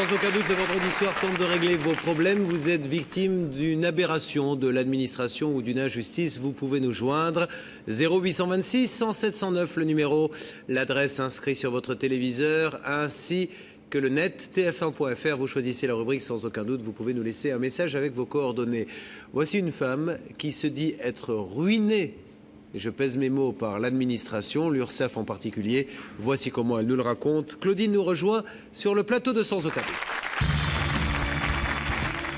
Sans aucun doute, le vendredi soir tente de régler vos problèmes. Vous êtes victime d'une aberration de l'administration ou d'une injustice. Vous pouvez nous joindre 0826 107 109 le numéro, l'adresse inscrite sur votre téléviseur ainsi que le net tf1.fr. Vous choisissez la rubrique sans aucun doute. Vous pouvez nous laisser un message avec vos coordonnées. Voici une femme qui se dit être ruinée, et je pèse mes mots, par l'administration, l'URSSAF en particulier. Voici comment elle nous le raconte. Claudine nous rejoint sur le plateau de Sans aucun doute.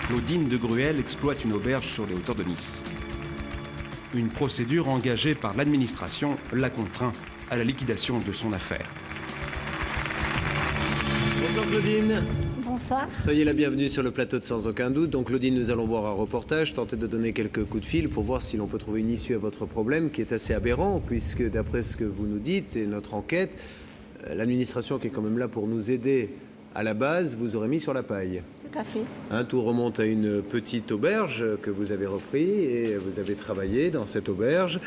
Claudine de Gruel exploite une auberge sur les hauteurs de Nice. Une procédure engagée par l'administration la contraint à la liquidation de son affaire. Bonsoir Claudine. Bonsoir. Soyez la bienvenue sur le plateau de Sans aucun doute. Donc Claudine, nous allons voir un reportage, tenter de donner quelques coups de fil pour voir si l'on peut trouver une issue à votre problème qui est assez aberrant, puisque d'après ce que vous nous dites et notre enquête, l'administration qui est quand même là pour nous aider à la base, vous aurait mis sur la paille. Tout à fait. Tout remonte à une petite auberge que vous avez repris et vous avez travaillé dans cette auberge,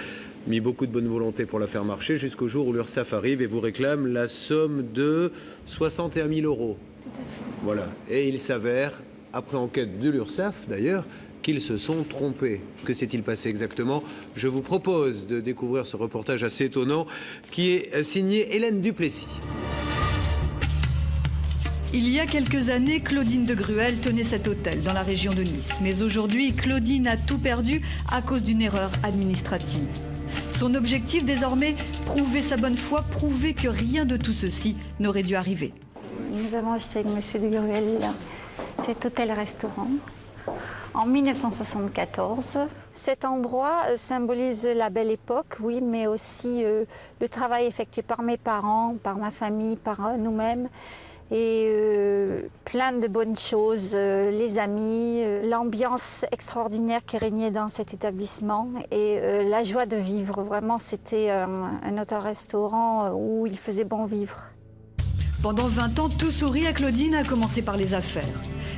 mis beaucoup de bonne volonté pour la faire marcher jusqu'au jour où l'URSSAF arrive et vous réclame la somme de 61 000 euros. Tout à fait. Voilà. Et il s'avère, après enquête de l'URSSAF d'ailleurs, qu'ils se sont trompés. Que s'est-il passé exactement? Je vous propose de découvrir ce reportage assez étonnant qui est signé Hélène Duplessis. Il y a quelques années, Claudine de Gruel tenait cet hôtel dans la région de Nice. Mais aujourd'hui, Claudine a tout perdu à cause d'une erreur administrative. Son objectif désormais, prouver sa bonne foi, prouver que rien de tout ceci n'aurait dû arriver. Nous avons acheté avec M. de Gruel cet hôtel-restaurant en 1974. Cet endroit symbolise la belle époque, oui, mais aussi le travail effectué par mes parents, par ma famille, par nous-mêmes. Et plein de bonnes choses, les amis, l'ambiance extraordinaire qui régnait dans cet établissement et la joie de vivre. Vraiment, c'était un hôtel-restaurant où il faisait bon vivre. Pendant 20 ans, tout sourit à Claudine, à commencer par les affaires.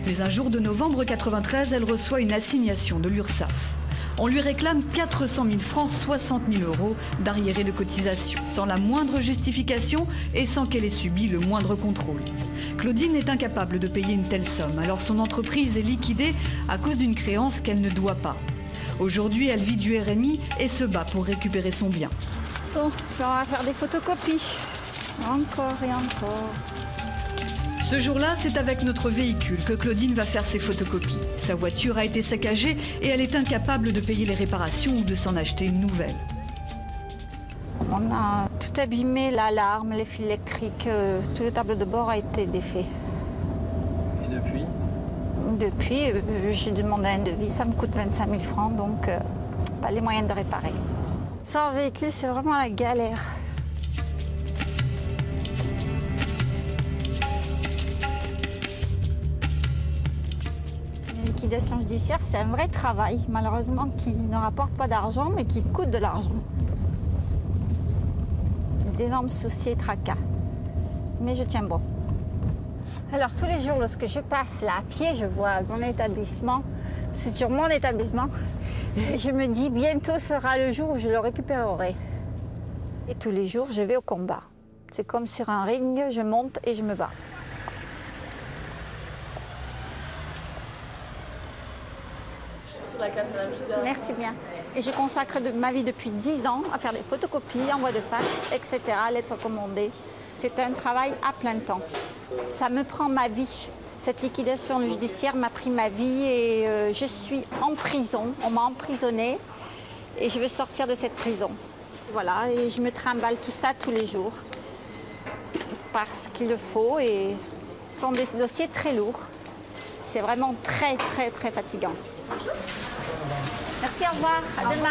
Mais un jour de novembre 93, elle reçoit une assignation de l'URSSAF. On lui réclame 400 000 francs, 60 000 euros d'arriérés de cotisation, sans la moindre justification et sans qu'elle ait subi le moindre contrôle. Claudine est incapable de payer une telle somme, alors son entreprise est liquidée à cause d'une créance qu'elle ne doit pas. Aujourd'hui, elle vit du RMI et se bat pour récupérer son bien. Bon, on va faire des photocopies. Encore et encore. Ce jour-là, c'est avec notre véhicule que Claudine va faire ses photocopies. Sa voiture a été saccagée et elle est incapable de payer les réparations ou de s'en acheter une nouvelle. On a tout abîmé, l'alarme, les fils électriques, tout le tableau de bord a été défait. Et depuis? Depuis, j'ai demandé un devis, ça me coûte 25 000 francs, donc pas les moyens de réparer. Sans véhicule, c'est vraiment la galère. La liquidation judiciaire, c'est un vrai travail, malheureusement, qui ne rapporte pas d'argent, mais qui coûte de l'argent. D'énormes soucis et tracas. Mais je tiens bon. Alors, tous les jours, lorsque je passe là à pied, je vois mon établissement. C'est sur mon établissement. Je me dis, bientôt sera le jour où je le récupérerai. Et tous les jours, je vais au combat. C'est comme sur un ring, je monte et je me bats. Merci bien. Et je consacre ma vie depuis 10 ans à faire des photocopies, envoi de fax, etc., lettres commandées. C'est un travail à plein temps. Ça me prend ma vie. Cette liquidation judiciaire m'a pris ma vie et je suis en prison. On m'a emprisonnée et je veux sortir de cette prison. Voilà, et je me trimballe tout ça tous les jours parce qu'il le faut et ce sont des dossiers très lourds. C'est vraiment très, très, très fatigant. Merci, au revoir. À demain.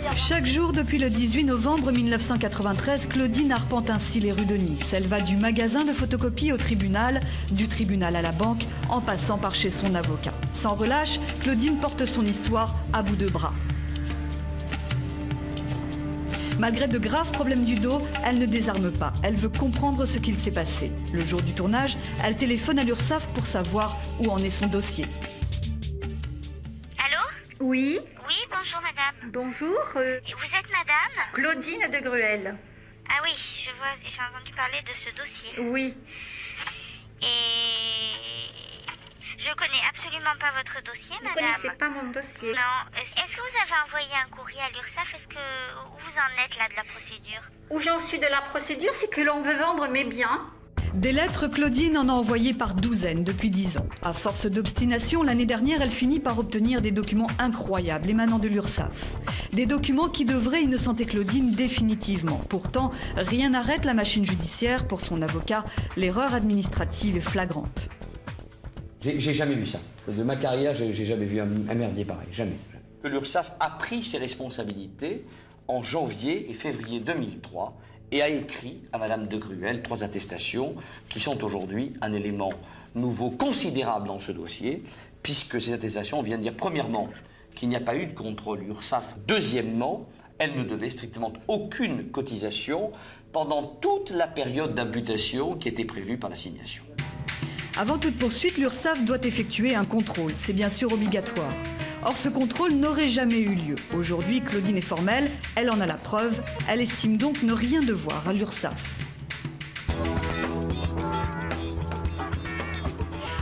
Merci, Chaque jour depuis le 18 novembre 1993, Claudine arpente ainsi les rues de Nice. Elle va du magasin de photocopie au tribunal, du tribunal à la banque, en passant par chez son avocat. Sans relâche, Claudine porte son histoire à bout de bras. Malgré de graves problèmes du dos, elle ne désarme pas. Elle veut comprendre ce qu'il s'est passé. Le jour du tournage, elle téléphone à l'URSSAF pour savoir où en est son dossier. Allô? Oui, Oui, bonjour madame. bonjour. Vous êtes madame? Claudine de Gruel. Ah oui, je vois, j'ai entendu parler de ce dossier. Oui. Et Je connais absolument pas votre dossier, Vous ne madame. connaissez pas mon dossier. Non. Est-ce que vous avez envoyé un courrier à l'URSSAF? Où vous en êtes là de la procédure? Où j'en suis de la procédure, c'est que l'on veut vendre mes biens. Des lettres, Claudine en a envoyé par douzaines depuis 10 ans. À force d'obstination, l'année dernière, elle finit par obtenir des documents incroyables émanant de l'URSSAF. Des documents qui devraient innocenter Claudine définitivement. Pourtant, rien n'arrête la machine judiciaire. Pour son avocat, l'erreur administrative est flagrante. J'ai jamais vu ça. De ma carrière, j'ai jamais vu un merdier pareil. Jamais. Que l'URSSAF a pris ses responsabilités en janvier et février 2003 et a écrit à Madame de Gruel 3 attestations qui sont aujourd'hui un élément nouveau considérable dans ce dossier, puisque ces attestations viennent dire, premièrement, qu'il n'y a pas eu de contrôle URSSAF. Deuxièmement, elle ne devait strictement aucune cotisation pendant toute la période d'imputation qui était prévue par l'assignation. Avant toute poursuite, l'URSSAF doit effectuer un contrôle. C'est bien sûr obligatoire. Or, ce contrôle n'aurait jamais eu lieu. Aujourd'hui, Claudine est formelle, elle en a la preuve. Elle estime donc ne rien devoir à l'URSSAF.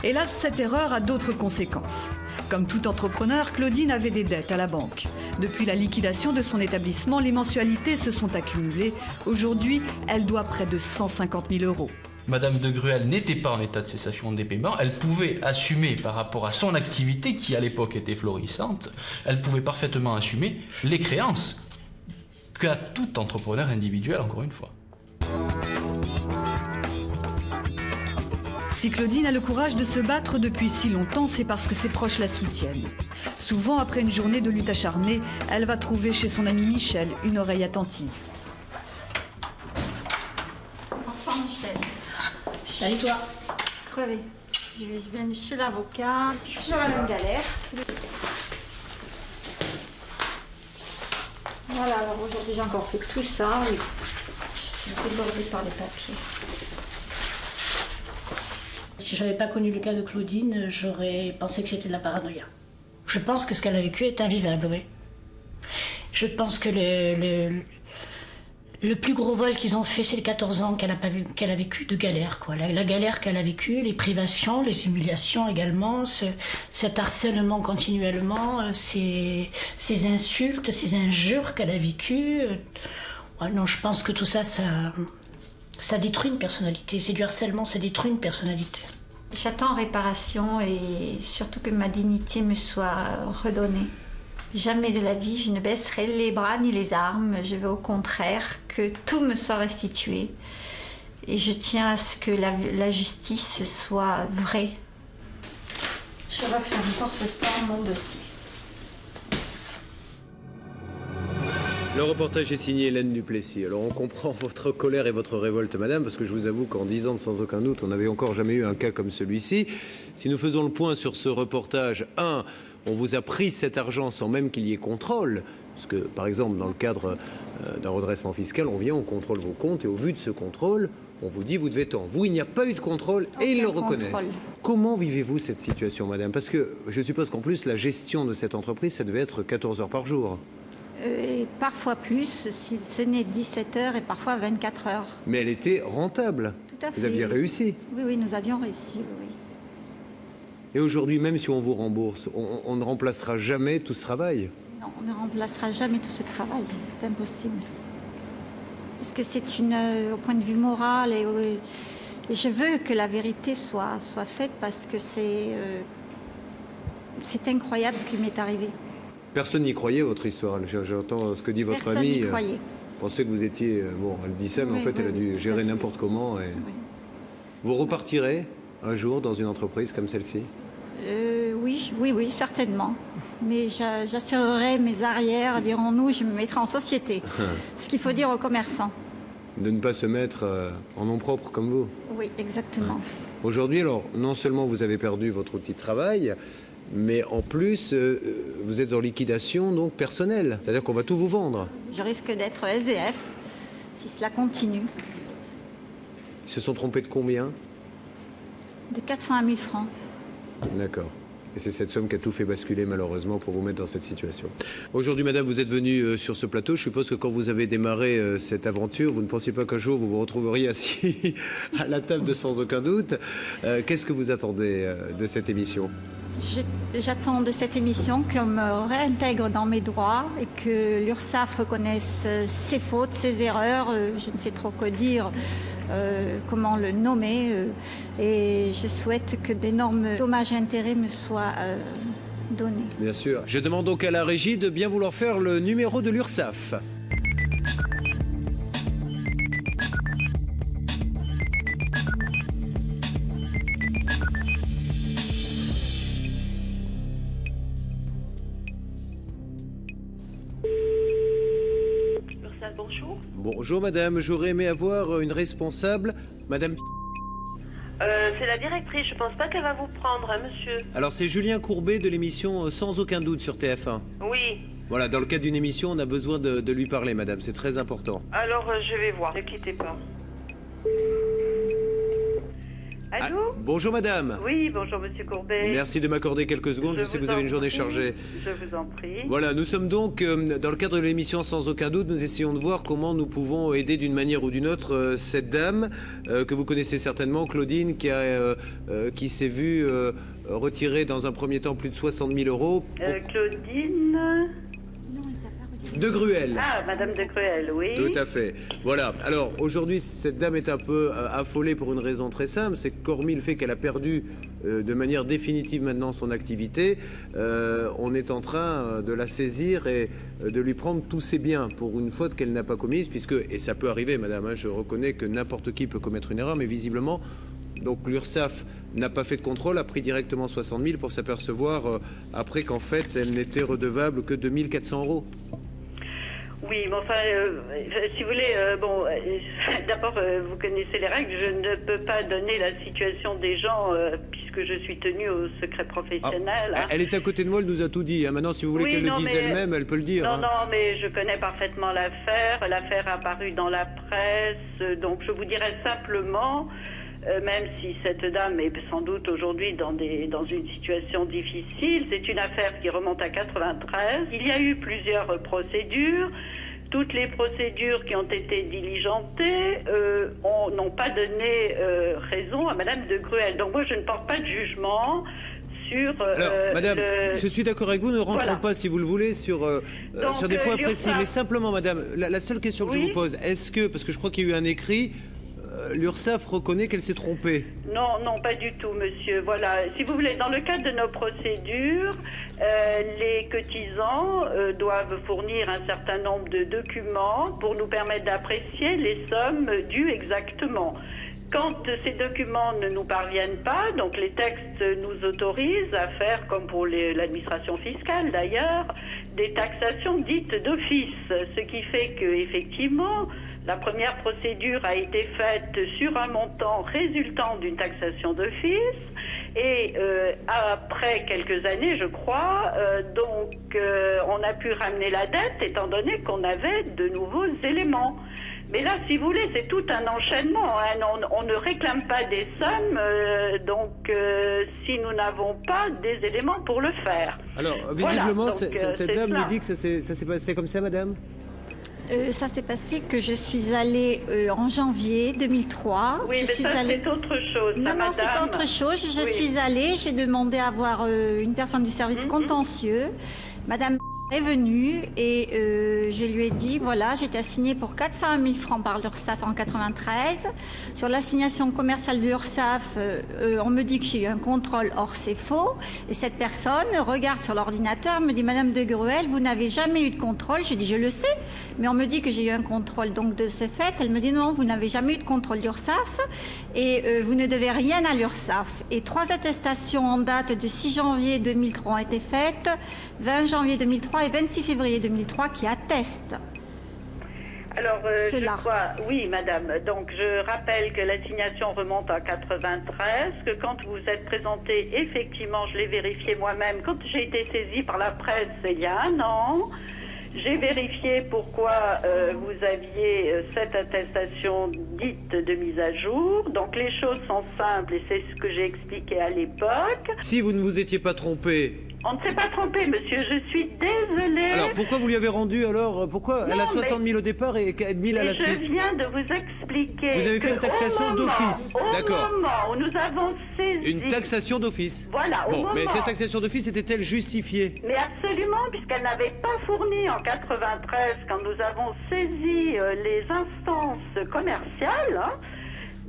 Hélas, cette erreur a d'autres conséquences. Comme tout entrepreneur, Claudine avait des dettes à la banque. Depuis la liquidation de son établissement, les mensualités se sont accumulées. Aujourd'hui, elle doit près de 150 000 €. Madame de Gruel n'était pas en état de cessation des paiements, elle pouvait assumer par rapport à son activité qui à l'époque était florissante, elle pouvait parfaitement assumer les créances qu'a tout entrepreneur individuel, encore une fois. Si Claudine a le courage de se battre depuis si longtemps, c'est parce que ses proches la soutiennent. Souvent, après une journée de lutte acharnée, elle va trouver chez son ami Michel une oreille attentive. Bonsoir Michel. Salut toi. Crevé. Je viens chez l'avocat, toujours la même galère. Voilà, alors aujourd'hui j'ai encore fait tout ça et je suis débordée par les papiers. Si je n'avais pas connu le cas de Claudine, j'aurais pensé que c'était de la paranoïa. Je pense que ce qu'elle a vécu est invivable, oui. Je pense que le plus gros vol qu'ils ont fait, c'est les 14 ans qu'elle a vécu de galère, quoi. La galère qu'elle a vécue, les privations, les humiliations également, cet harcèlement continuellement, ces insultes, ces injures qu'elle a vécues. Ouais, non, je pense que tout ça, ça détruit une personnalité. C'est du harcèlement, ça détruit une personnalité. J'attends réparation et surtout que ma dignité me soit redonnée. Jamais de la vie je ne baisserai les bras ni les armes. Je veux au contraire que tout me soit restitué. Et je tiens à ce que la justice soit vraie. Je referme pour ce soir mon dossier. Le reportage est signé Hélène Duplessis. Alors on comprend votre colère et votre révolte, madame, parce que je vous avoue qu'en 10 ans, sans aucun doute, on n'avait encore jamais eu un cas comme celui-ci. Si nous faisons le point sur ce reportage, on vous a pris cet argent sans même qu'il y ait contrôle. Parce que, par exemple, dans le cadre d'un redressement fiscal, on vient, on contrôle vos comptes et au vu de ce contrôle, on vous dit vous devez tant. Vous, il n'y a pas eu de contrôle et ils le reconnaissent. Comment vivez-vous cette situation, madame? Parce que je suppose qu'en plus, la gestion de cette entreprise, ça devait être 14 heures par jour. Et parfois plus, si ce n'est 17 heures et parfois 24 heures. Mais elle était rentable. Tout à fait. Vous aviez réussi. Oui, nous avions réussi, oui. Et aujourd'hui, même si on vous rembourse, on ne remplacera jamais tout ce travail. Non, on ne remplacera jamais tout ce travail. C'est impossible. Parce que c'est au point de vue moral, et je veux que la vérité soit faite parce que c'est incroyable ce qui m'est arrivé. Personne n'y croyait, votre histoire. J'entends ce que dit votre Personne amie. n'y croyait. Pensait que vous étiez... Bon, elle dit ça, mais en fait, elle a dû gérer n'importe comment. Et... Oui. Vous repartirez un jour dans une entreprise comme celle-ci? Oui, certainement. Mais j'assurerai mes arrières, dirons-nous, je me mettrai en société. Ce qu'il faut dire aux commerçants. De ne pas se mettre en nom propre comme vous. Oui, exactement. Aujourd'hui, alors, non seulement vous avez perdu votre outil de travail, mais en plus, vous êtes en liquidation donc personnelle. C'est-à-dire qu'on va tout vous vendre. Je risque d'être SDF si cela continue. Ils se sont trompés de combien? De 400 à 1000 francs. D'accord. Et c'est cette somme qui a tout fait basculer malheureusement pour vous mettre dans cette situation. Aujourd'hui, madame, vous êtes venue sur ce plateau. Je suppose que quand vous avez démarré cette aventure, vous ne pensiez pas qu'un jour vous vous retrouveriez assis à la table de Sans aucun doute. Qu'est-ce que vous attendez de cette émission ? J'attends de cette émission qu'on me réintègre dans mes droits et que l'URSSAF reconnaisse ses fautes, ses erreurs, je ne sais trop quoi dire, comment le nommer. Et je souhaite que d'énormes dommages et intérêts me soient donnés. Bien sûr. Je demande donc à la régie de bien vouloir faire le numéro de l'URSSAF. Bonjour madame, j'aurais aimé avoir une responsable, madame... C'est la directrice, je pense pas qu'elle va vous prendre, hein, monsieur. Alors c'est Julien Courbet de l'émission Sans aucun doute sur TF1. Oui. Voilà, dans le cadre d'une émission, on a besoin de lui parler madame, c'est très important. Alors je vais voir, ne quittez pas. Allô ? Bonjour madame. Oui, bonjour monsieur Courbet. Merci de m'accorder quelques secondes, je sais que vous avez une journée chargée. Je vous en prie. Voilà, nous sommes donc, dans le cadre de l'émission Sans aucun doute, nous essayons de voir comment nous pouvons aider d'une manière ou d'une autre cette dame que vous connaissez certainement, Claudine, qui s'est vue retirer dans un premier temps plus de 60 000 euros. Claudine... De Gruel. Ah, madame de Gruel, oui. Tout à fait. Voilà. Alors, aujourd'hui, cette dame est un peu affolée pour une raison très simple, c'est qu'hormis le fait qu'elle a perdu de manière définitive maintenant son activité, on est en train de la saisir et de lui prendre tous ses biens pour une faute qu'elle n'a pas commise, puisque, et ça peut arriver, madame, hein, je reconnais que n'importe qui peut commettre une erreur, mais visiblement, donc l'URSSAF n'a pas fait de contrôle, a pris directement 60 000 pour s'apercevoir après qu'en fait, elle n'était redevable que 2 400 euros. Oui, mais enfin, si vous voulez, d'abord, vous connaissez les règles. Je ne peux pas donner la situation des gens puisque je suis tenue au secret professionnel. Ah, elle est à côté de moi, elle nous a tout dit. Hein. Maintenant, si vous voulez qu'elle le dise elle-même, elle peut le dire. Non, hein. non, mais je connais parfaitement l'affaire. L'affaire a apparu dans la presse. Donc, je vous dirais simplement... même si cette dame est sans doute aujourd'hui dans une situation difficile, c'est une affaire qui remonte à 93. Il y a eu plusieurs procédures. Toutes les procédures qui ont été diligentées n'ont pas donné raison à madame de Gruel. Donc moi, je ne porte pas de jugement sur... Alors, madame, je suis d'accord avec vous, ne rentrons pas, si vous le voulez, sur des points précis. Mais simplement, madame, la seule question que je vous pose, est-ce que, parce que je crois qu'il y a eu un écrit... l'URSSAF reconnaît qu'elle s'est trompée. Non, non, pas du tout, monsieur. Voilà, si vous voulez, dans le cadre de nos procédures, les cotisants doivent fournir un certain nombre de documents pour nous permettre d'apprécier les sommes dues exactement. Quand ces documents ne nous parviennent pas, donc les textes nous autorisent à faire, comme pour l'administration fiscale d'ailleurs, des taxations dites d'office, ce qui fait que effectivement, la première procédure a été faite sur un montant résultant d'une taxation d'office et après quelques années, je crois, on a pu ramener la dette étant donné qu'on avait de nouveaux éléments. Mais là, si vous voulez, c'est tout un enchaînement. Hein. On ne réclame pas des sommes, si nous n'avons pas des éléments pour le faire. Alors, visiblement, voilà, cette dame nous dit que ça s'est passé comme ça, madame ? Ça s'est passé que je suis allée en janvier 2003. Oui, mais ça, c'est autre chose. Non, non, c'est autre chose. Je suis allée, j'ai demandé à voir une personne du service contentieux. Madame est venue et je lui ai dit, voilà, j'étais assignée pour 400 000 francs par l'URSSAF en 93. Sur l'assignation commerciale de l'URSSAF, on me dit que j'ai eu un contrôle, or c'est faux. Et cette personne regarde sur l'ordinateur, me dit, Madame de Gruel, vous n'avez jamais eu de contrôle. J'ai dit, je le sais, mais on me dit que j'ai eu un contrôle. Donc de ce fait, elle me dit, non, vous n'avez jamais eu de contrôle d'URSSAF et vous ne devez rien à l'URSSAF. Et 3 attestations en date de 6 janvier 2003 ont été faites, 20 janvier 2003 et 26 février 2003 qui attestent. Alors, je crois, oui, madame. Donc, je rappelle que l'assignation remonte à 93, que quand vous êtes présenté, effectivement, je l'ai vérifié moi-même, quand j'ai été saisie par la presse il y a 1 an, J'ai vérifié pourquoi vous aviez cette attestation dite de mise à jour. Donc les choses sont simples et c'est ce que j'ai expliqué à l'époque. Si vous ne vous étiez pas trompé... On ne s'est pas trompé, monsieur, je suis désolée. Alors pourquoi vous lui avez rendu alors? Pourquoi elle a 60 000 au départ et 4 000 à la suite? Je viens de vous expliquer. Vous avez fait une taxation d'office. D'accord. Au moment où nous avons saisi. Une taxation d'office. Voilà, au moment. Mais cette taxation d'office était-elle justifiée? Mais absolument, puisqu'elle n'avait pas fourni en 93, quand nous avons saisi les instances commerciales.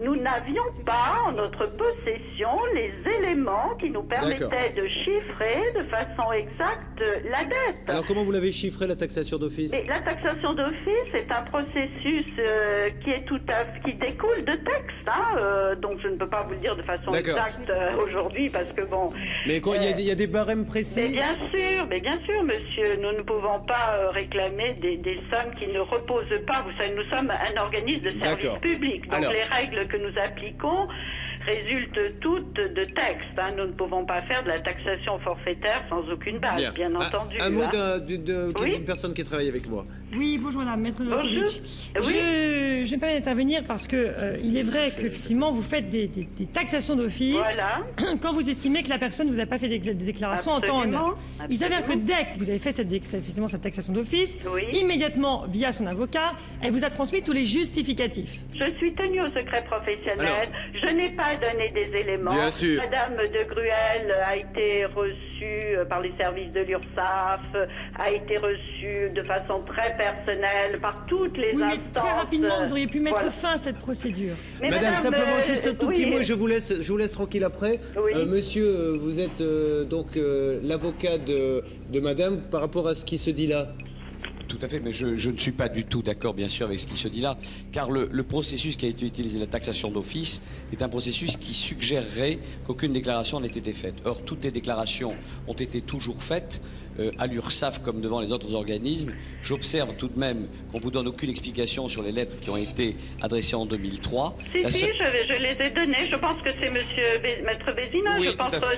Nous n'avions pas en notre possession les éléments qui nous permettaient de chiffrer de façon exacte la dette. Alors comment vous l'avez chiffré la taxation d'office? La taxation d'office est un processus qui découle de textes, donc je ne peux pas vous le dire de façon exacte aujourd'hui parce que bon. Mais il y a des barèmes précis? Mais bien sûr, monsieur, nous ne pouvons pas réclamer des sommes qui ne reposent pas. Vous savez, nous sommes un organisme de service public, donc les règles que nous appliquons résultent toutes de textes. Nous ne pouvons pas faire de la taxation forfaitaire sans aucune base, bien entendu. Un mot d'une personne qui travaille avec moi. Oui, bonjour madame, maître Novakovic. Je me permets d'intervenir parce que il est vrai qu'effectivement vous faites des taxations d'office quand vous estimez que la personne ne vous a pas fait des déclarations en temps et en heure. Il s'avère que dès que vous avez fait effectivement cette taxation d'office, immédiatement via son avocat, elle vous a transmis tous les justificatifs. Je suis tenue au secret professionnel. Je n'ai pas donné des éléments. Bien sûr. Madame de Gruel a été reçue par les services de l'URSSAF, a été reçue de façon très personnelle par toutes les instances. Mais très rapidement, vous auriez pu mettre fin à cette procédure. Mais Madame, simplement juste un tout petit mot, je vous laisse tranquille après. Monsieur, vous êtes donc l'avocat de Madame par rapport à ce qui se dit là. Tout à fait, mais je ne suis pas du tout d'accord, bien sûr, avec ce qui se dit là, car le processus qui a été utilisé, la taxation d'office, est un processus qui suggérerait qu'aucune déclaration n'ait été faite. Or, toutes les déclarations ont été toujours faites, à l'URSSAF comme devant les autres organismes. J'observe tout de même qu'on ne vous donne aucune explication sur les lettres qui ont été adressées en 2003. Si, je les ai données. Je pense que c'est Maître Bézina. Oui,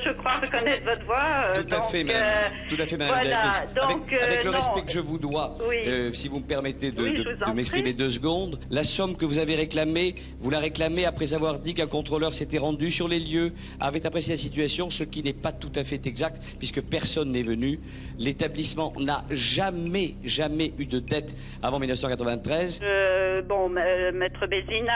je crois reconnaître votre voix. Tout à fait, madame. Tout à fait, madame. Voilà, avec le respect que je vous dois, si vous me permettez de m'exprimer 2 secondes, la somme que vous avez réclamée, vous la réclamez après avoir dit qu'un contrôleur s'était rendu sur les lieux, avait apprécié la situation, ce qui n'est pas tout à fait exact, puisque personne n'est venu. L'établissement n'a jamais eu de dette avant 1993. Maître Bézina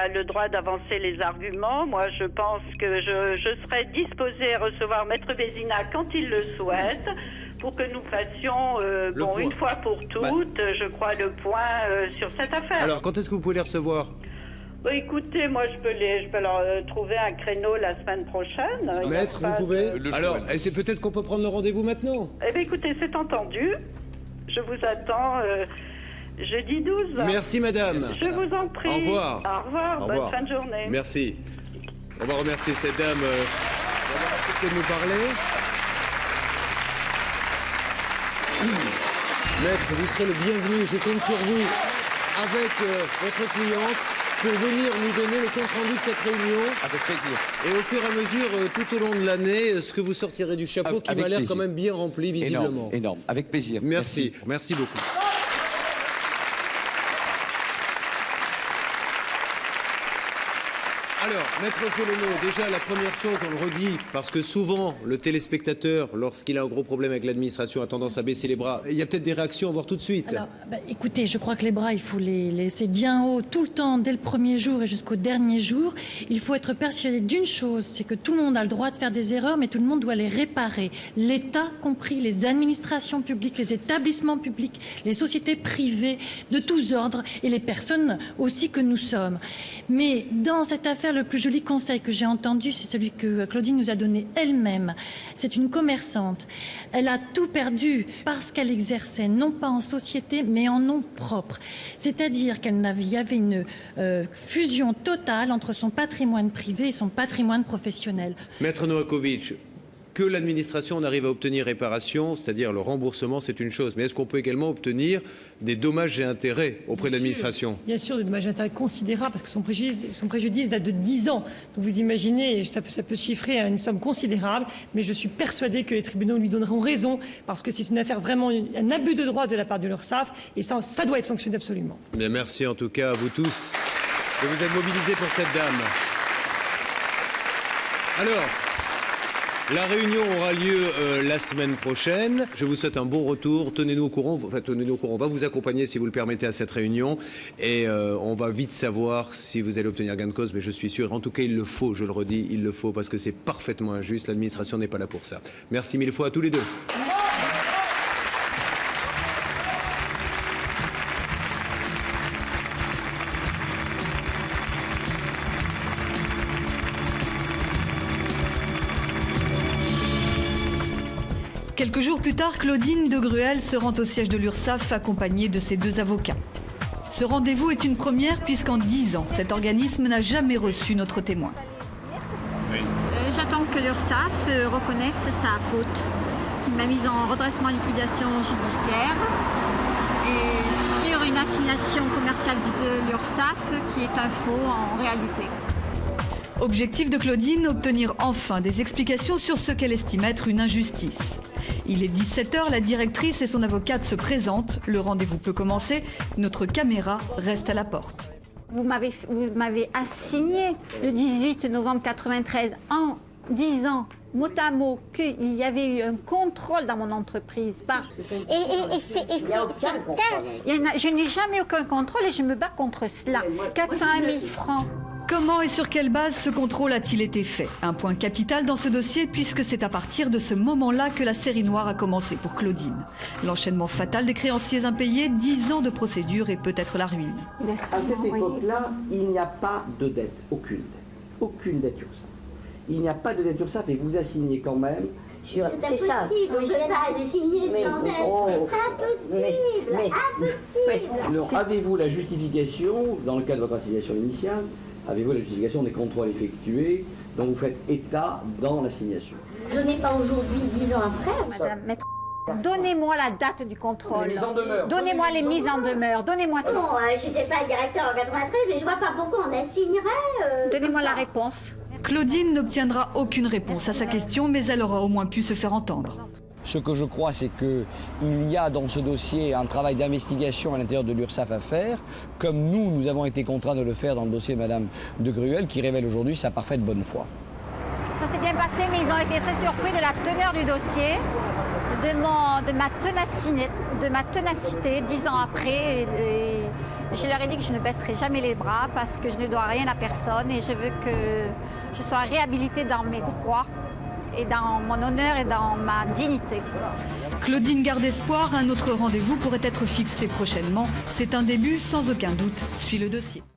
a le droit d'avancer les arguments. Moi, je pense que je serais disposée à recevoir Maître Bézina quand il le souhaite, pour que nous fassions, une fois pour toutes, je crois, le point sur cette affaire. Alors, quand est-ce que vous pouvez les recevoir? Écoutez, moi, je peux leur trouver un créneau la semaine prochaine. Maître, vous pouvez? Alors, c'est peut-être qu'on peut prendre le rendez-vous maintenant. Eh bien, écoutez, c'est entendu. Je vous attends jeudi 12. Merci, madame. Je vous en prie. Au revoir. Au revoir. Bonne fin de journée. Merci. On va remercier cette dame d'avoir accepté de nous parler. Maître, vous serez le bienvenu. Je compte sur vous avec votre cliente pour venir nous donner le compte-rendu de cette réunion. Avec plaisir. Et au fur et à mesure, tout au long de l'année, ce que vous sortirez du chapeau qui m'a l'air quand même bien rempli, visiblement. Énorme. Avec plaisir. Merci beaucoup. Alors, Maître Folonneau, déjà la première chose, on le redit, parce que souvent le téléspectateur, lorsqu'il a un gros problème avec l'administration, a tendance à baisser les bras. Il y a peut-être des réactions à voir tout de suite. Alors, écoutez, je crois que les bras, il faut les laisser bien haut tout le temps, dès le premier jour et jusqu'au dernier jour. Il faut être persuadé d'une chose, c'est que tout le monde a le droit de faire des erreurs, mais tout le monde doit les réparer. L'État compris, les administrations publiques, les établissements publics, les sociétés privées de tous ordres et les personnes aussi que nous sommes. Mais dans cette affaire, le plus joli conseil que j'ai entendu, c'est celui que Claudine nous a donné elle-même. C'est une commerçante. Elle a tout perdu parce qu'elle exerçait non pas en société, mais en nom propre. C'est-à-dire qu'il y avait une fusion totale entre son patrimoine privé et son patrimoine professionnel. Maître Novakovic, que l'administration en arrive à obtenir réparation, c'est-à-dire le remboursement, c'est une chose. Mais est-ce qu'on peut également obtenir des dommages et intérêts auprès de l'administration? Bien sûr, des dommages et intérêts considérables, parce que son préjudice date de 10 ans. Donc vous imaginez, ça peut chiffrer à une somme considérable, mais je suis persuadée que les tribunaux lui donneront raison, parce que c'est une affaire vraiment, un abus de droit de la part de l'URSSAF, et ça doit être sanctionné absolument. Bien, merci en tout cas à vous tous de vous être mobilisés pour cette dame. Alors, la réunion aura lieu la semaine prochaine. Je vous souhaite un bon retour. Tenez-nous au courant. Enfin, tenez-nous au courant. On va vous accompagner, si vous le permettez, à cette réunion. Et on va vite savoir si vous allez obtenir gain de cause. Mais je suis sûr. En tout cas, il le faut. Je le redis, il le faut parce que c'est parfaitement injuste. L'administration n'est pas là pour ça. Merci mille fois à tous les deux. Quelques jours plus tard, Claudine de Gruel se rend au siège de l'URSSAF accompagnée de ses 2 avocats. Ce rendez-vous est une première puisqu'en 10 ans, cet organisme n'a jamais reçu notre témoin. J'attends que l'URSSAF reconnaisse sa faute, qu'il m'a mise en redressement liquidation judiciaire et sur une assignation commerciale de l'URSSAF qui est un faux en réalité. Objectif de Claudine, obtenir enfin des explications sur ce qu'elle estime être une injustice. Il est 17h, la directrice et son avocate se présentent. Le rendez-vous peut commencer. Notre caméra reste à la porte. Vous m'avez assigné le 18 novembre 93 en disant mot à mot qu'il y avait eu un contrôle dans mon entreprise. Je n'ai jamais aucun contrôle et je me bats contre cela. 401 000 francs. Comment et sur quelle base ce contrôle a-t-il été fait? Un point capital dans ce dossier puisque c'est à partir de ce moment-là que la série noire a commencé pour Claudine. L'enchaînement fatal des créanciers impayés, 10 ans de procédure et peut-être la ruine. À cette époque-là, il n'y a pas de dette, aucune dette. Aucune dette URSSAF. Il n'y a pas de dette URSSAF et vous assignez quand même. C'est ça. Je n'ai pas assigné sans dette. C'est impossible. Alors, avez-vous la justification, dans le cas de votre assignation initiale, avez-vous la justification des contrôles effectués dont vous faites état dans l'assignation? Je n'ai pas aujourd'hui, 10 ans après. Madame, maître, donnez-moi la date du contrôle. Donnez-moi les mises en demeure. Donnez-moi tout. Bon, je n'étais pas directeur en 93, mais je vois pas pourquoi on assignerait. Donnez-moi la réponse. Claudine n'obtiendra aucune réponse à sa question, mais elle aura au moins pu se faire entendre. Ce que je crois, c'est qu'il y a dans ce dossier un travail d'investigation à l'intérieur de l'URSSAF à faire, comme nous avons été contraints de le faire dans le dossier de Madame de Gruel, qui révèle aujourd'hui sa parfaite bonne foi. Ça s'est bien passé, mais ils ont été très surpris de la teneur du dossier, de ma ténacité 10 ans après. Et je leur ai dit que je ne baisserai jamais les bras parce que je ne dois rien à personne et je veux que je sois réhabilitée dans mes droits et dans mon honneur et dans ma dignité. Claudine garde espoir, un autre rendez-vous pourrait être fixé prochainement. C'est un début, sans aucun doute. Suis le dossier.